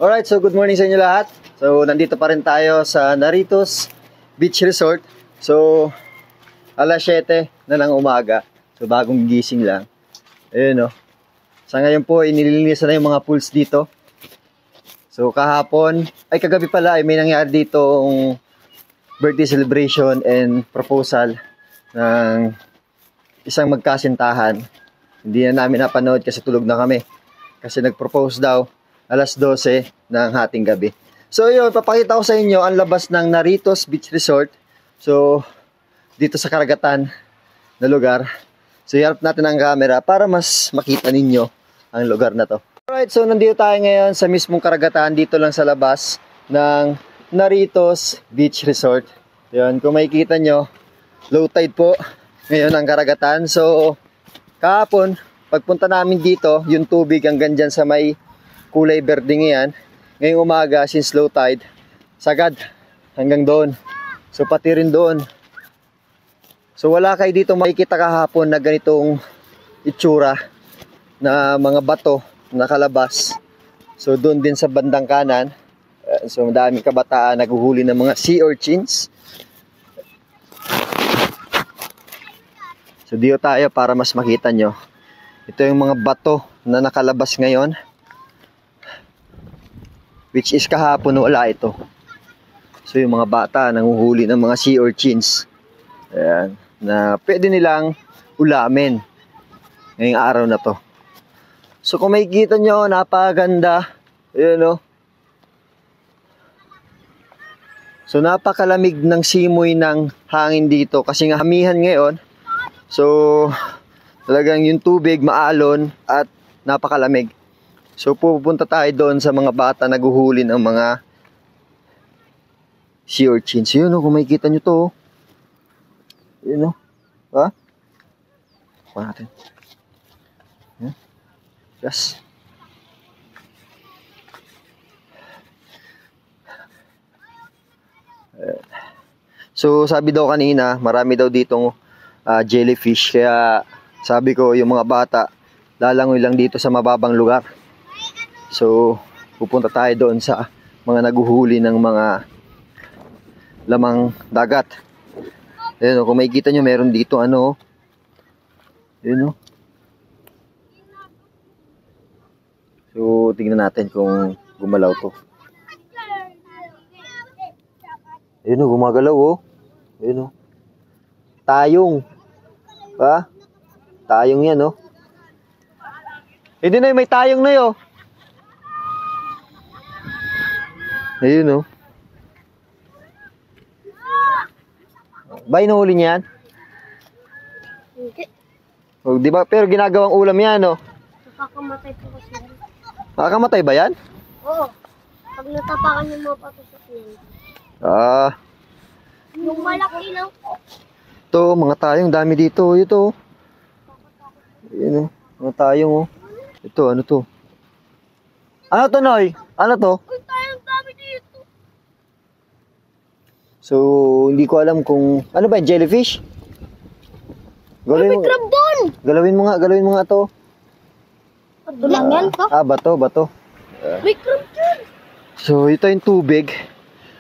Alright, so good morning sa inyo lahat. So, nandito pa rin tayo sa Narritos Beach Resort. So, alas 7 na ng umaga. So, bagong gising lang. Ayun o. Sa ngayon po, inililinisan na yung mga pools dito. So, kagabi pala, ay may nangyari dito birthday celebration and proposal ng isang magkasintahan. Hindi na namin napanood kasi tulog na kami. Kasi nag-propose daw alas 12 ng hating gabi. So yun, papakita ko sa inyo ang labas ng Narritos Beach Resort. So, dito sa karagatan na lugar. So, iharap natin ang camera para mas makita ninyo ang lugar na to. Alright, so nandito tayo ngayon sa mismong karagatan, dito lang sa labas ng Narritos Beach Resort. Yun, kung makikita nyo, low tide po ngayon ang karagatan. So, kahapon, pagpunta namin dito, yung tubig hanggang dyan sa may kulay berdeng yan. Ngayong umaga, since low tide, sagad hanggang doon. So pati rin doon. So wala kayo dito makikita kahapon na ganitong itsura na mga bato nakalabas. So doon din sa bandang kanan, so madaming kabataan naghuhuli ng mga sea urchins. So dito tayo para mas makita nyo. Ito yung mga bato na nakalabas ngayon. Which is kahapon wala ito. So yung mga bata nanguhuli ng mga sea urchins. Ayan, na pwede nilang ulamin ngayong araw na to. So kung makikita nyo, napakaganda. Ayan o. So napakalamig ng simoy ng hangin dito. Kasi nga hamihan ngayon. So talagang yung tubig maalon at napakalamig. So pupunta tayo doon sa mga bata naguhuli ng mga sea urchins. Yun o, kung makikita nyo to. Yun o. Ha? Kuha natin. Yes. So sabi daw kanina, marami daw ditong jellyfish. Kaya sabi ko yung mga bata, lalangoy lang dito sa mababang lugar. So, pupunta tayo doon sa mga naguhuli ng mga lamang dagat. Ayan o, kung makikita nyo, meron dito ano. Ayan o. So, tingnan natin kung gumalaw to. Ayan o, gumagalaw o. Ayan o. Tayong. Ha? Tayong yan o. Hindi na may tayong na yun. Ayun o. Ba inuhuli niya yan? Hindi. O, diba? Pero ginagawang ulam yan o. Nakakamatay po kasi yan. Nakakamatay ba yan? Oo. Pag natapakan yung mga patusok yan. Ah. Yung malaki lang po. Ito, mga tayong dami dito. Ito. Ayun o. Mga tayong o. Ito, ano to? Ano to, Noy? Ano to? Uy, tayong dami dito. So, hindi ko alam kung... Ano ba, jellyfish? May crab doon! Galawin mo nga to. Bato lang yan to. Bato. May crab doon! So, ito yung tubig.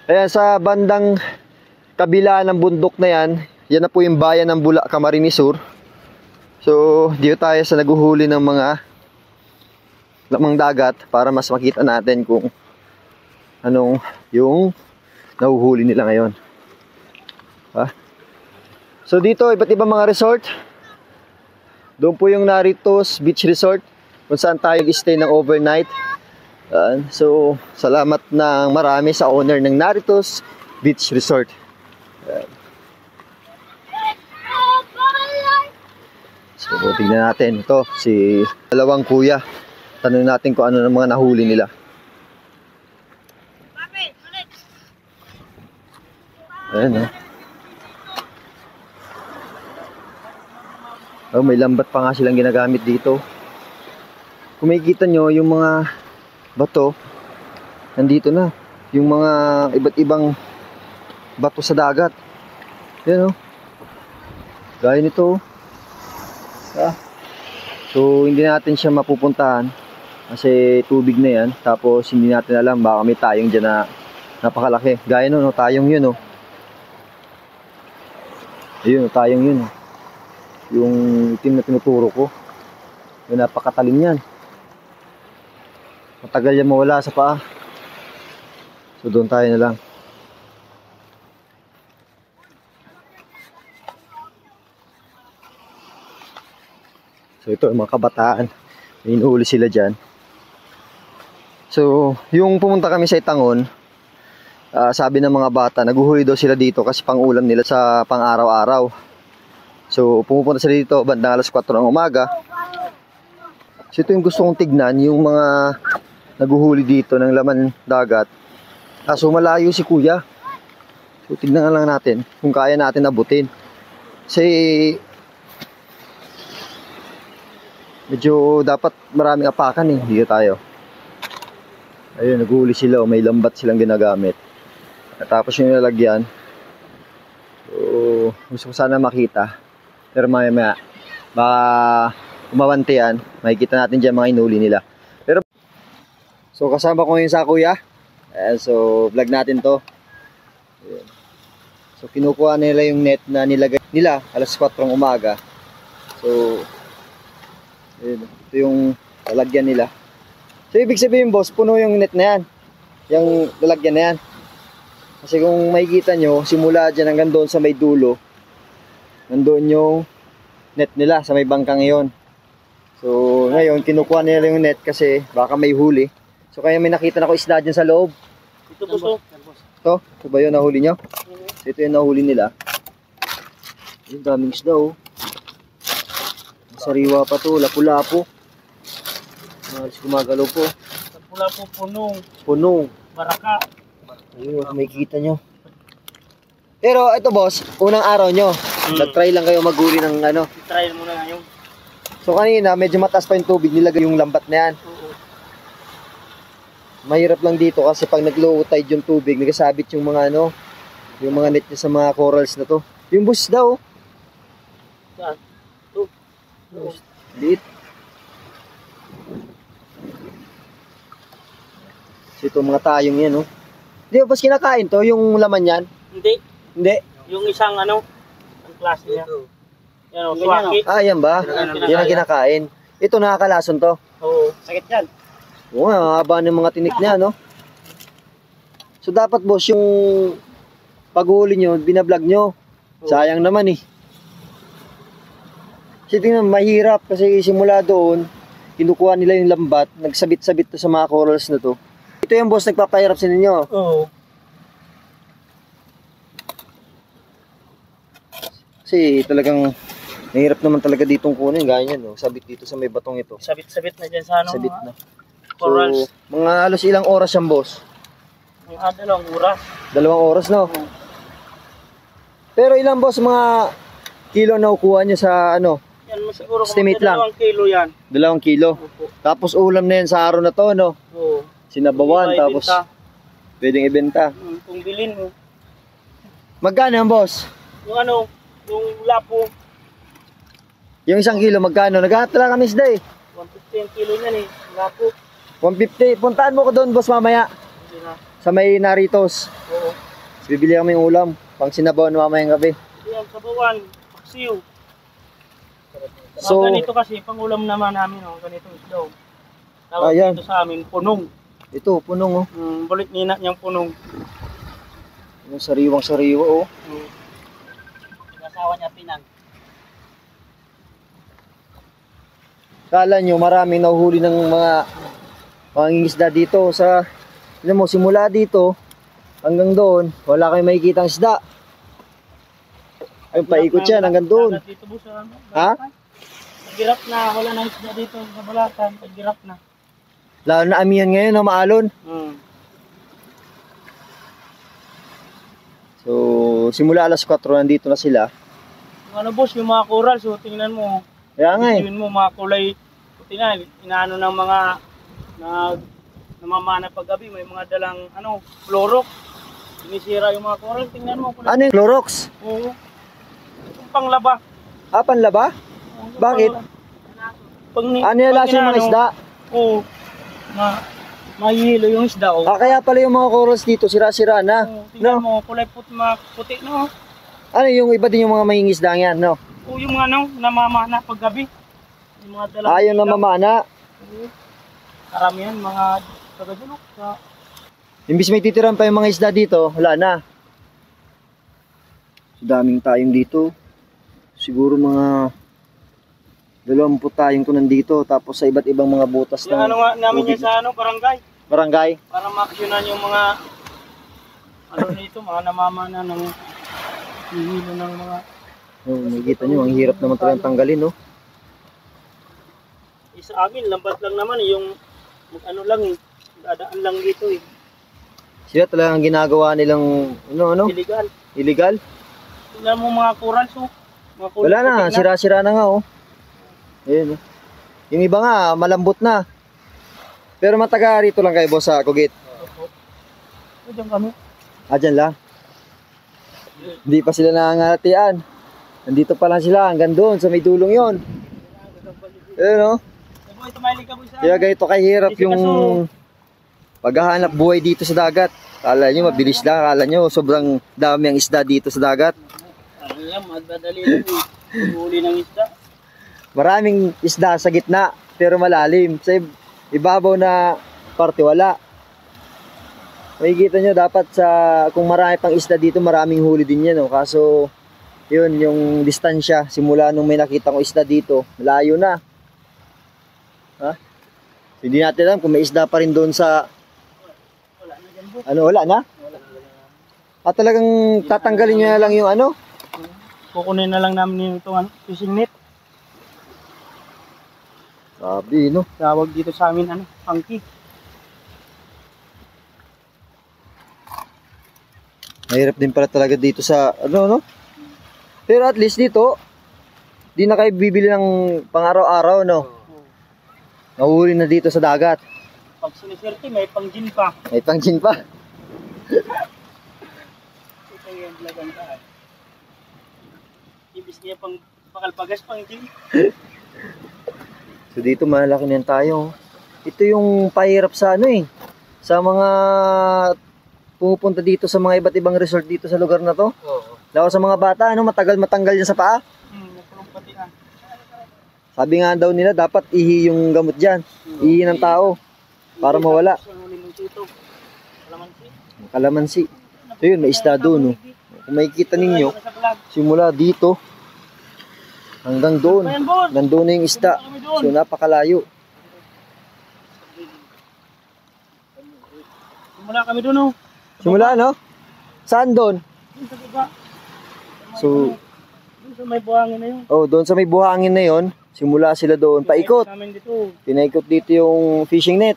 Ayan, sa bandang kabila ng bundok na yan, yan na po yung bayan ng Bula, Camarines Sur. So, dito tayo sa naguhuli ng mga lamang dagat para mas makita natin kung anong yung nahuhuli nila ngayon. Ha? So dito, iba't ibang mga resort. Doon po yung Narritos Beach Resort kung saan tayo stay ng overnight. So, salamat ng marami sa owner ng Narritos Beach Resort. So, tignan natin. Ito, si dalawang kuya. Tanong natin kung ano ng mga nahuli nila. Ayan o. Oh, may lambat pa nga silang ginagamit dito. Kung makikita nyo, yung mga bato, nandito na. Yung mga iba't ibang bato sa dagat. Ayan o. Gaya nito. So, hindi natin siya mapupuntahan Kasi tubig na yan. Tapos hindi natin alam, baka may tayong dyan na napakalaki. Gaya nun, no, tayong yun, no. Ayun, tayong yun. Yung itim na tinuturo ko. Yung napakatalim yan. Matagal yan mawala sa paa. So doon tayo na lang. So ito, mga kabataan. May inuuli sila dyan. So, yung pumunta kami sa Itangon, sabi ng mga bata, naguhuli daw sila dito kasi pang-ulam nila sa pang-araw-araw. So, pumupunta sila dito bandang alas 4 ng umaga. So, ito yung gusto kong tignan, yung mga naguhuli dito ng laman dagat. Kaso malayo si kuya. So, tignan lang natin kung kaya natin abutin. Kasi, medyo dapat maraming apakan eh. Dito tayo. Ayun, naguhuli sila. May lambat silang ginagamit. At tapos yung nilalagyan. So, gusto ko sana makita. Pero maya baka umawante yan. Makikita natin dyan mga inuli nila. Pero, so kasama ko ngayon sa kuya. So, vlog natin to. Ayun. So, kinukuha nila yung net na nilagay nila alas 4 ng umaga. So, ayun, ito yung lalagyan nila. So, ibig sabihin, boss, puno yung net na yan. Yung lalagyan na yan. Kasi kung makikita nyo, simula dyan hanggang doon sa may dulo, nandoon yung net nila sa may bangkang iyon. So, ngayon, kinukuha nila yung net kasi baka may huli. So, kaya may nakita na ko isda dyan sa loob. Ito po. Ito ba yun nahuli nyo? So, ito yung nahuli nila. Yung daming isda, oh. Sariwa pa to, lapu-lapu. Malis gumagalaw po. Pula po punong. Punong. Baraka. Ayun, may kita nyo. Pero ito boss, unang araw nyo. Nag-try lang kayo maghuli ng ano. Try mo na ngayon. So kanina, medyo mataas pa yung tubig. Nilagay yung lambat na yan. Oo. Mahirap lang dito kasi pag nag-low tide yung tubig, nagkasabit yung mga ano, yung mga net niya sa mga corals na to. Yung bus daw. Saan? Ito. Liit. So ito mga tayong yan, oh. Di ba boss kinakain to, yung laman yan? Hindi. Hindi. Yung isang ano, ang klase niya. Yan o, swaki. Ah, yan ba? Yan ang kinakain. Ito nakakalason to. Oo. Sakit yan. Oo nga, haba ng mga tinik niya, no? So, dapat, boss, yung paghuli nyo, binablog nyo. Sayang naman, eh. Kasi tingnan, mahirap kasi simula doon, kinukuha nila yung lambat, nagsabit-sabit to sa mga corals na to. Ito yung boss, nagpapahirap sa ninyo. Oo. Kasi talagang mahirap naman talaga ditong kunin. Gaya niyan, no? Sabit dito sa may batong ito. Sabit-sabit na dyan sa ano. Sabit na. Corals. So, mga halos ilang oras yan, boss? Yung dalawang oras. 2 oras, no? Pero ilang, boss, mga kilo na kukuha nyo sa ano? Yan mo siguro kung Estimate lang. 2 kilo yan. 2 kilo. Opo. Tapos ulam na yan sa araw na to, no? Oo. Sinabawan, Ibenta. tapos pwedeng ibenta. Kung bilhin mo. Magkano yan, boss? Yung ano, yung lapo. Yung 1 kilo, magkano? Naghahanap lang kami isda, eh. 150 ang kilo niyan eh. Lapo. 150. Puntaan mo ko doon, boss, mamaya. Hindi na. Sa may Naritos. Oo. Bibili kami ng ulam. Pang sinabawan mamayang gabi. Yan, sabawan. Paksiw. So, Ganito kasi, pangulam naman namin, oh, ganitong isdaw. Tawag Ayan. dito sa amin, punong. ito, punong, oh. Bulit nina niyang punong. Yung sariwang-sariwa, oh. Nasawa niya pinang. Kala nyo, maraming nahuhuli ng mga pangingisda dito sa, alam mo, simula dito hanggang doon, wala kayong makikita ang isda. Ay, paikot yan hanggang doon. Dito po sa ano, Ha? Pagirap na, wala na isda dito sa balatan. Pagirap na. Lalo na amihan ngayon, no, maalon. So, simula alas 4, nandito na sila. Yung ano boss, yung mga coral, so tingnan mo. Kaya nga, eh. Tingnan mo, mga kulay. Puti na, inaano ng mga namamana paggabi. May mga dalang, ano, florok. Sinisira yung mga coral, tingnan mo. Kulay. Ano yung Clorox? Oo. Yung panglaba. Ah, panlaba? Oo, yung Bakit? panglaba. Pag ni, Ano yung pag lasa yung mga inaano, isda? Oo. mahihilo yung isda. Oh. Kaya pala yung mga corals dito, sira-sira na. Oh, tingnan mo, kulay puti, no? Ano yung iba din yung mga mangingisda yan, no? O yung mga namamana paggabi. Yung mga dalang Ayaw na mamana. Karamihan, mga taga-dulok. Imbis may titiran pa yung mga isda dito, wala na. Daming tayong dito. Siguro mga 20 tayong kunan dito. Tapos sa iba't ibang mga butas Yung ano nga namin yan sa barangay. barangay. Para maksyonan yung mga nito, mga namamana ng hihilo ng mga Oh, makikita nyo, ang hirap naman talagang tanggalin, no? sa amin, lambat lang naman yung dadaan lang dito eh. Sila talagang ginagawa nilang, Illegal. illegal. Tingnan mo mga corals oh. Mga Wala na, putik sira-sira na nga, oh. Ayun, oh. Yung iba nga, malambot na. Pero mataga rito lang kayo, boss, sa Kugit. Diyan kami. Dyan lang. Hindi pa sila nangangatian. Nandito pa lang sila, hanggang doon, sa may dulong yon. Ayun, oh. Kaya ganito kahirap yung paghahanap buhay dito sa dagat. Akala nyo mabilis lang, akala nyo sobrang dami ang isda dito sa dagat. Ano yan, madadali lang eh. Huli ng isda. Maraming isda sa gitna, pero malalim. Sa ibabaw na parte wala. Makikita nyo dapat kung marami pang isda dito, maraming huli din yan. Oh. Kaso yun, yung distansya, simula nung may nakita ko isda dito, malayo na. Ha? Hindi natin alam kung may isda pa rin doon sa wala na? At talagang tatanggalin nyo na lang yung Kukunin na lang namin yung fishing net. Sabi, no? Tawag dito sa amin, funky. Mahirap din pala talaga dito sa, Pero at least dito, di na kayo bibili ng pang-araw-araw, no? Nahuli na dito sa dagat. Pag siniserte, may pang-gin pa. May pang-gin pa. Ito yung blagan ka. Ibis niya pakalpagas pang-gin. So dito malaki na tayo. Ito yung pahirap sa sa mga pumupunta dito sa mga iba't ibang resort dito sa lugar na to. Oo. Lalo sa mga bata, matagal matanggal yan sa paa. Nagpulumpatian. Sabi nga daw nila, dapat ihi yung gamot dyan. Ihi ng tao. Para mawala. Kalamansi. So yun, may isda doon. No? Kung makikita ninyo, simula dito, hanggang doon. Hanggang doon na yung isda. So napakalayo. Simula kami doon, oh. Simula, no? Saan doon? Sa baba. So, Doon sa may buhangin na yun. doon sa may buhangin na yon, simula sila doon, paikot. Namin dito. Pinaikot dito yung fishing net.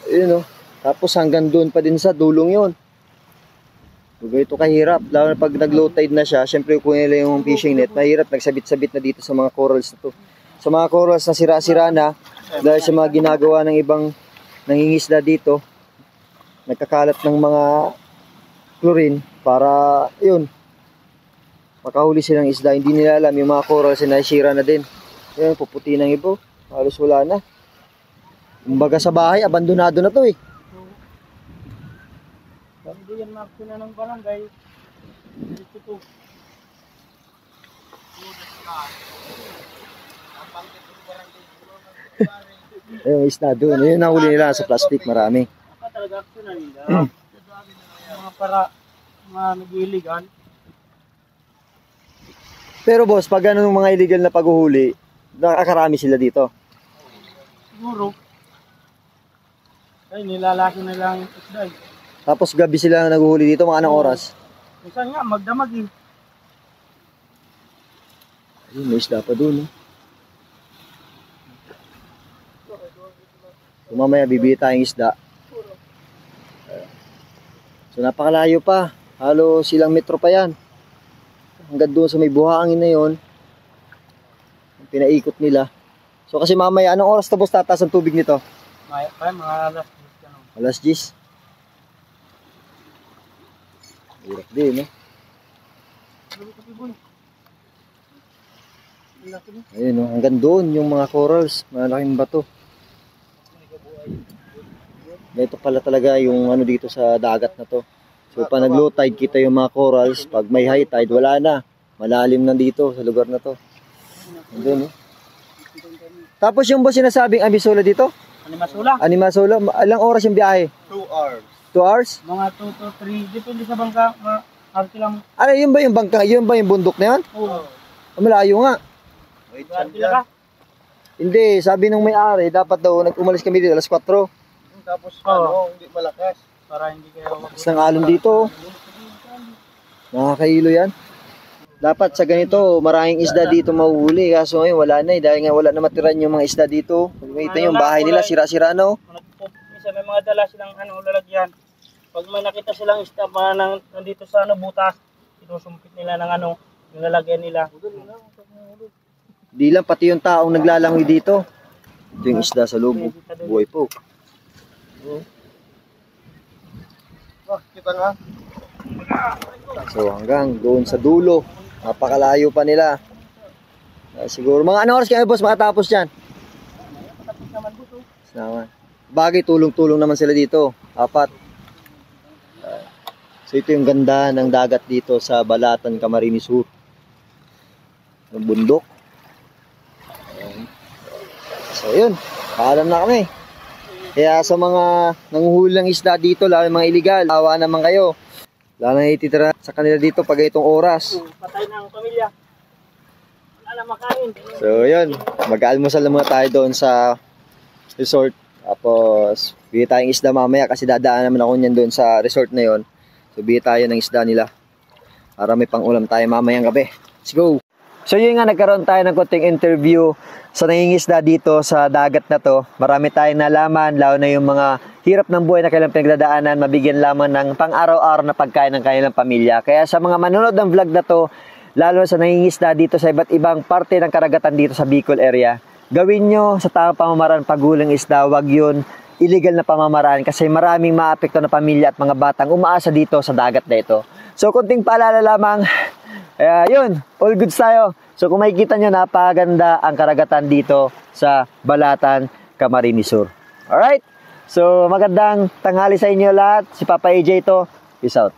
Ayun, no? Tapos hanggang doon pa din sa dulong yon. So, ito kahirap. Lalo na pag nag-low tide na siya, syempre kung nila yung fishing net, mahirap nagsabit-sabit na dito sa mga corals na to. Sa mga corals na sira-sira na, dahil sa mga ginagawa ng ibang nangingisda dito, nagkakalat ng mga chlorine para, yun, makahuli silang isda. Hindi nila alam yung mga corals na nasira na din. Ayun, puputi ng ibo. Halos wala na. Kumbaga sa bahay, abandonado na to eh. Hindi yan maksuna ng barangay. Dito to. Ayun, isda doon. Ayun, nahuli nila sa plastic, marami. Talaga aksyonan nila. Mga para mga nag-illegal. Pero boss, pag ano ng mga illegal na paghuhuli, nakakarami sila dito. Siguro. Ay, nilalaki na lang yung isda eh. Tapos gabi sila naghuhuli dito, mga anong oras? Minsan nga, magdamag eh. Ayun, may isda pa doon. So, mamaya bibili tayong isda. So napakalayo pa. Halos silang metro pa yan. Hanggang doon sa may buhangin na yon, pinaikot nila. So kasi mamaya, anong oras tapos tataas ang tubig nito? Mga alas. Alas 10. Hirap din, no? Ayun, no? Hanggang doon yung mga corals. Malaking bato. Ganito pala talaga yung ano dito sa dagat na to. So pag nag-low tide, kita yung mga corals. Pag may high tide, wala na. Malalim na dito sa lugar na to. Andun, oh. Tapos yung ba sinasabing Amisola dito? Animasula. Animasola, ilang oras yung biyahe? 2 hours. 2 hours? Mga 2 to 3. Depende sa bangka. Mga arte lang. Ano, yun ba yung bangka? Yun ba yung bundok na yan? Oo. Malayo nga. Wait, Arte lang ka. Hindi, sabi nung may-ari, dapat daw umalis kami dito alas 4. Tapos Oo. hindi malakas. Para hindi kayo Tapos ng alon dito. Nakakailo yan. Dapat sa ganito, maraming isda dito mahuhuli. Kaso ngayon wala na eh. Dahil nga wala na matiran yung mga isda dito. Makita yung bahay nila, sira-sira na oh. Minsan may mga dala silang lalagyan. Pag may nakita silang isda pa nandito sa butas, sinusumpit nila ng yung lalagyan nila. Di lang, pati yung taong naglalangoy dito. Ito yung isda sa loob. Buhay po. Kita nga. So hanggang doon sa dulo. Napakalayo pa nila. Siguro mga anong oras kayo boss makatapos dyan? Naman. Bagay tulong-tulong naman sila dito. 4. So ito yung ganda ng dagat dito sa Balatan, Camarines Sur. Yung bundok. So yun, paalam na kami. Kaya sa mga nanguhuli ng isda dito, lalo yung mga illegal, awa naman kayo. Lalo na ititira sa kanila dito pag itong oras. Patay ng pamilya. Wala na makain. So yun, mag-almusal na muna tayo doon sa resort. Tapos, bigyan tayong isda mamaya kasi dadaan naman ako niyan doon sa resort na yon. So bigyan tayo ng isda nila. Para may pang-ulam tayo mamayang gabi. Let's go! So yun nga, nagkaroon tayo ng konting interview sa nangingisda dito sa dagat na to. Marami tayong nalaman, lalo na yung mga hirap ng buhay na kailang pinagdadaanan, mabigyan lamang ng pang-araw-araw na pagkain ng kanilang pamilya. Kaya sa mga manonood ng vlog na to, lalo sa nangingisda dito sa iba't ibang parte ng karagatan dito sa Bicol area, gawin nyo sa tamang pamamaraan paghuling isda, wag yun illegal na pamamaraan kasi maraming maapekto na pamilya at mga batang umaasa dito sa dagat na ito. So konting paalala lamang, yun, all goods tayo. So kung makikita nyo, napaganda ang karagatan dito sa Balatan, Camarines Sur. Alright? So magandang tanghali sa inyo lahat. Si Papa AJ to. Peace out.